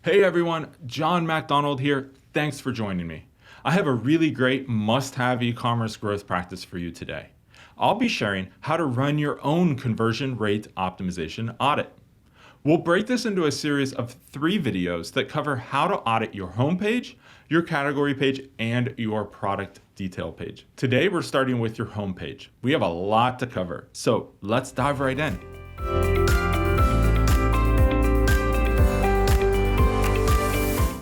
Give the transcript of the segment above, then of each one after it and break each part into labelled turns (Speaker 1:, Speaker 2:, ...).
Speaker 1: Hey everyone, John MacDonald here. Thanks for joining me. I have a really great must-have e-commerce growth practice for you today. I'll be sharing how to run your own conversion rate optimization audit. We'll break this into a series of 3 videos that cover how to audit your homepage, your category page, and your product detail page. Today we're starting with your homepage. We have a lot to cover, so let's dive right in.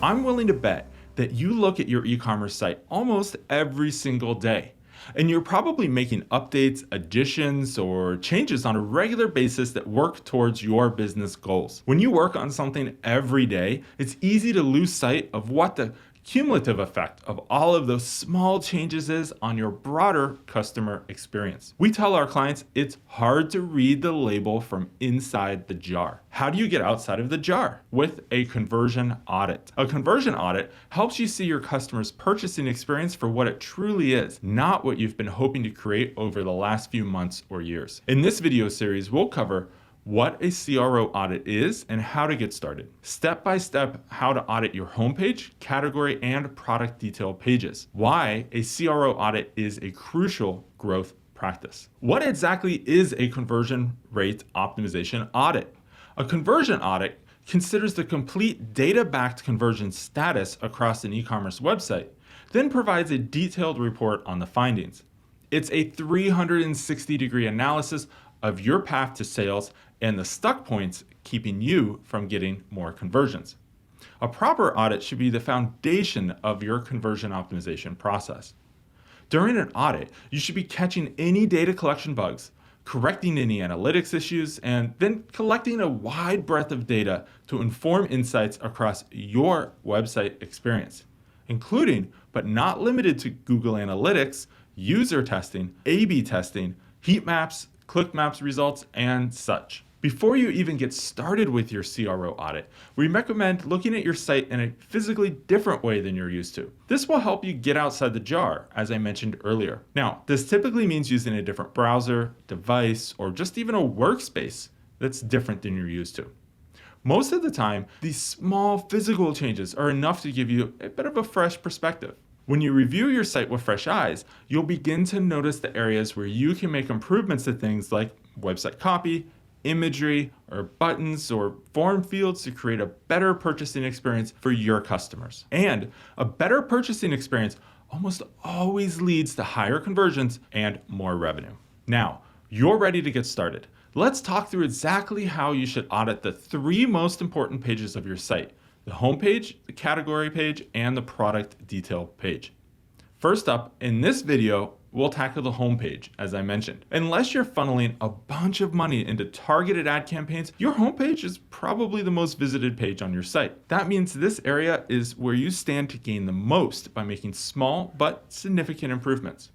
Speaker 1: I'm willing to bet that you look at your e-commerce site almost every single day, and you're probably making updates, additions, or changes on a regular basis that work towards your business goals. When you work on something every day, it's easy to lose sight of what the cumulative effect of all of those small changes is on your broader customer experience. We tell our clients it's hard to read the label from inside the jar. How do you get outside of the jar? With a conversion audit. A conversion audit helps you see your customer's purchasing experience for what it truly is, not what you've been hoping to create over the last few months or years. In this video series, we'll cover what a CRO audit is and how to get started. Step by step, how to audit your homepage, category, and product detail pages. Why a CRO audit is a crucial growth practice. What exactly is a conversion rate optimization audit? A conversion audit considers the complete data-backed conversion status across an e-commerce website, then provides a detailed report on the findings. It's a 360-degree analysis of your path to sales and the stuck points keeping you from getting more conversions. A proper audit should be the foundation of your conversion optimization process. During an audit, you should be catching any data collection bugs, correcting any analytics issues, and then collecting a wide breadth of data to inform insights across your website experience, including but not limited to Google Analytics, user testing, A/B testing, heat maps, click maps results, and such. Before you even get started with your CRO audit, we recommend looking at your site in a physically different way than you're used to. This will help you get outside the jar, as I mentioned earlier. Now, this typically means using a different browser, device, or just even a workspace that's different than you're used to. Most of the time, these small physical changes are enough to give you a bit of a fresh perspective. When you review your site with fresh eyes, you'll begin to notice the areas where you can make improvements to things like website copy, imagery, or buttons or form fields to create a better purchasing experience for your customers. And a better purchasing experience almost always leads to higher conversions and more revenue. Now, you're ready to get started. Let's talk through exactly how you should audit the 3 most important pages of your site: the homepage, the category page, and the product detail page. First up, in this video, we'll tackle the homepage, as I mentioned. Unless you're funneling a bunch of money into targeted ad campaigns, your homepage is probably the most visited page on your site. That means this area is where you stand to gain the most by making small but significant improvements.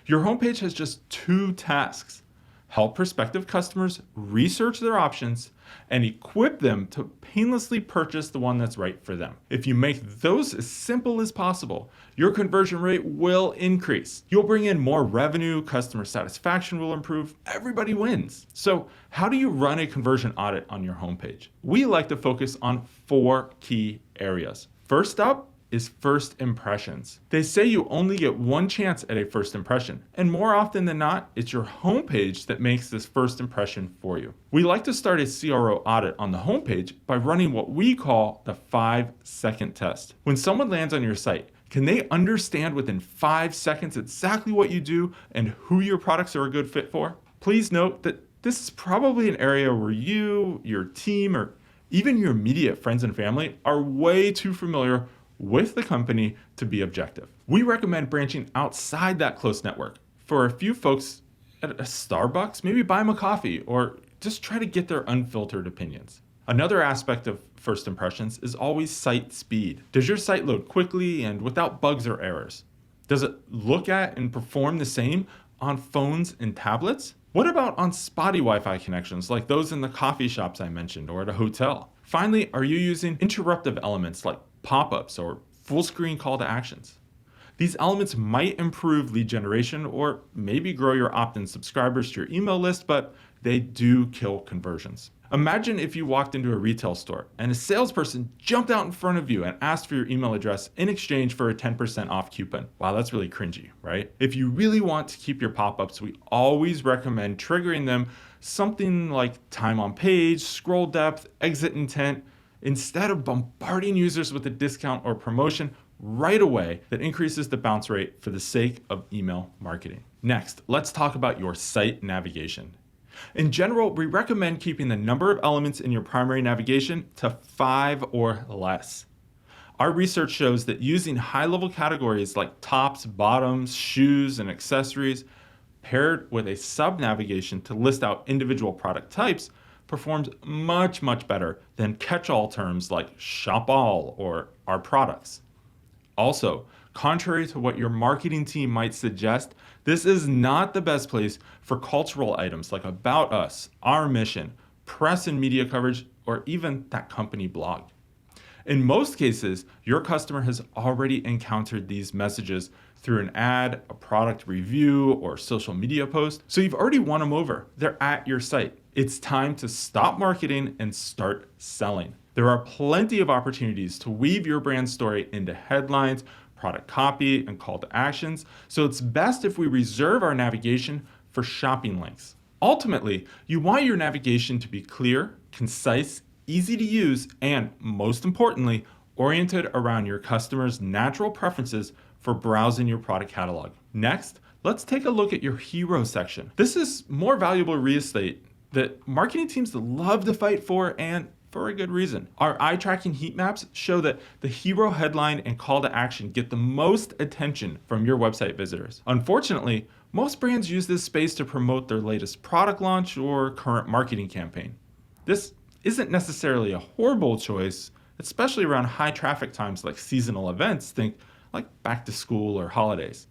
Speaker 1: Your homepage has just 2 tasks: help prospective customers research their options and equip them to painlessly purchase the one that's right for them. If you make those as simple as possible, your conversion rate will increase. You'll bring in more revenue, customer satisfaction will improve, everybody wins. So how do you run a conversion audit on your homepage? We like to focus on 4 key areas. First up is first impressions. They say you only get 1 chance at a first impression, and more often than not, it's your homepage that makes this first impression for you. We like to start a CRO audit on the homepage by running what we call the 5-second test. When someone lands on your site, can they understand within 5 seconds exactly what you do and who your products are a good fit for? Please note that this is probably an area where you, your team, or even your immediate friends and family are way too familiar with the company to be objective. We recommend branching outside that close network. For a few folks at a Starbucks, maybe buy them a coffee or just try to get their unfiltered opinions. Another aspect of first impressions is always site speed. Does your site load quickly and without bugs or errors? Does it look at and perform the same on phones and tablets? What about on spotty Wi-Fi connections like those in the coffee shops I mentioned or at a hotel? Finally, are you using interruptive elements like pop-ups or full screen call to actions? These elements might improve lead generation or maybe grow your opt-in subscribers to your email list, but they do kill conversions. Imagine if you walked into a retail store and a salesperson jumped out in front of you and asked for your email address in exchange for a 10% off coupon. Wow, that's really cringy, right? If you really want to keep your pop-ups, we always recommend triggering them something like time on page, scroll depth, exit intent, instead of bombarding users with a discount or promotion right away that increases the bounce rate for the sake of email marketing. Next, let's talk about your site navigation. In general, we recommend keeping the number of elements in your primary navigation to 5 or less. Our research shows that using high-level categories like tops, bottoms, shoes, and accessories, paired with a sub-navigation to list out individual product types, performs much, much better than catch-all terms like shop all or our products. Also, contrary to what your marketing team might suggest, this is not the best place for cultural items like about us, our mission, press and media coverage, or even that company blog. In most cases, your customer has already encountered these messages through an ad, a product review, or social media post, so you've already won them over. They're at your site. It's time to stop marketing and start selling. There are plenty of opportunities to weave your brand story into headlines, product copy, and call to actions, so it's best if we reserve our navigation for shopping links. Ultimately, you want your navigation to be clear, concise, easy to use, and most importantly, oriented around your customers' natural preferences for browsing your product catalog. Next, let's take a look at your hero section. This is more valuable real estate that marketing teams love to fight for, and for a good reason. Our eye tracking heat maps show that the hero headline and call to action get the most attention from your website visitors. Unfortunately, most brands use this space to promote their latest product launch or current marketing campaign. This isn't necessarily a horrible choice, especially around high traffic times like seasonal events, think like back to school or holidays.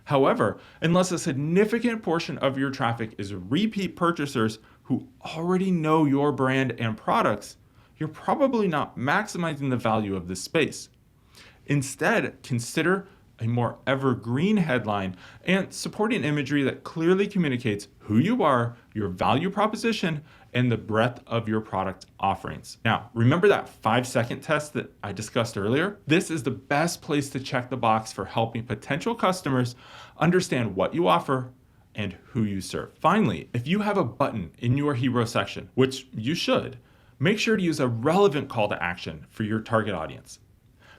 Speaker 1: However, unless a significant portion of your traffic is repeat purchasers who already know your brand and products, you're probably not maximizing the value of this space. Instead, consider a more evergreen headline and supporting imagery that clearly communicates who you are, your value proposition, and the breadth of your product offerings. Now, remember that 5-second test that I discussed earlier? This is the best place to check the box for helping potential customers understand what you offer and who you serve. Finally, if you have a button in your hero section, which you should, make sure to use a relevant call to action for your target audience.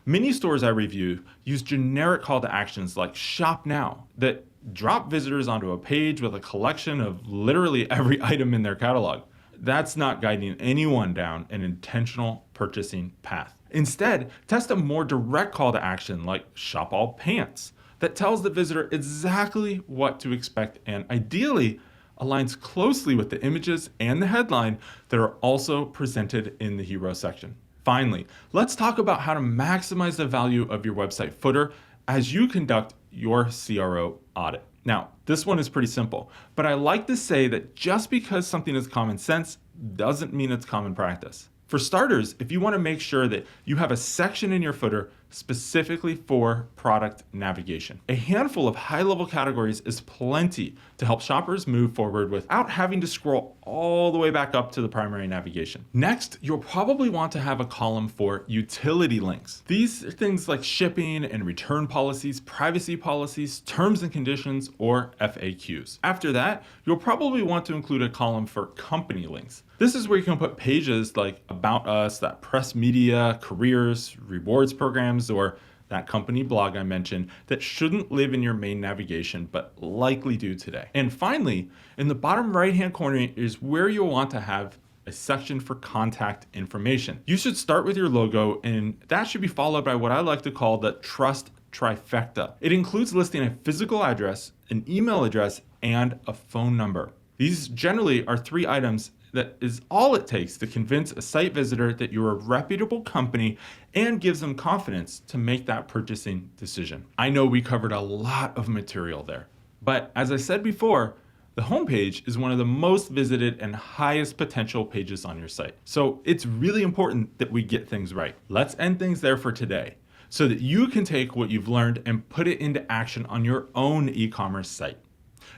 Speaker 1: Many stores I review use generic call to actions like shop now that drop visitors onto a page with a collection of literally every item in their catalog. That's not guiding anyone down an intentional purchasing path. Instead, test a more direct call to action like shop all pants that tells the visitor exactly what to expect and ideally aligns closely with the images and the headline that are also presented in the hero section. Finally, let's talk about how to maximize the value of your website footer as you conduct your CRO audit. Now, this one is pretty simple, but I like to say that just because something is common sense doesn't mean it's common practice. For starters, if you want to make sure that you have a section in your footer specifically for product navigation. A handful of high-level categories is plenty to help shoppers move forward without having to scroll all the way back up to the primary navigation. Next, you'll probably want to have a column for utility links. These are things like shipping and return policies, privacy policies, terms and conditions, or FAQs. After that, you'll probably want to include a column for company links. This is where you can put pages like About Us, that press media, careers, rewards programs, or that company blog I mentioned that shouldn't live in your main navigation but likely do today. And finally, in the bottom right-hand corner is where you'll want to have a section for contact information. You should start with your logo, and that should be followed by what I like to call the trust trifecta. It includes listing a physical address, an email address, and a phone number. These generally are 3 items that is all it takes to convince a site visitor that you're a reputable company and gives them confidence to make that purchasing decision. I know we covered a lot of material there, but as I said before, the homepage is one of the most visited and highest potential pages on your site. So it's really important that we get things right. Let's end things there for today so that you can take what you've learned and put it into action on your own e-commerce site.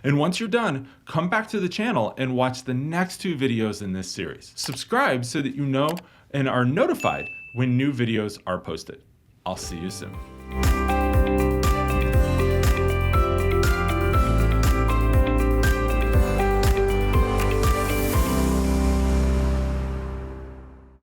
Speaker 1: And once you're done, come back to the channel and watch the next 2 videos in this series. Subscribe so that you know and are notified when new videos are posted. I'll see you soon.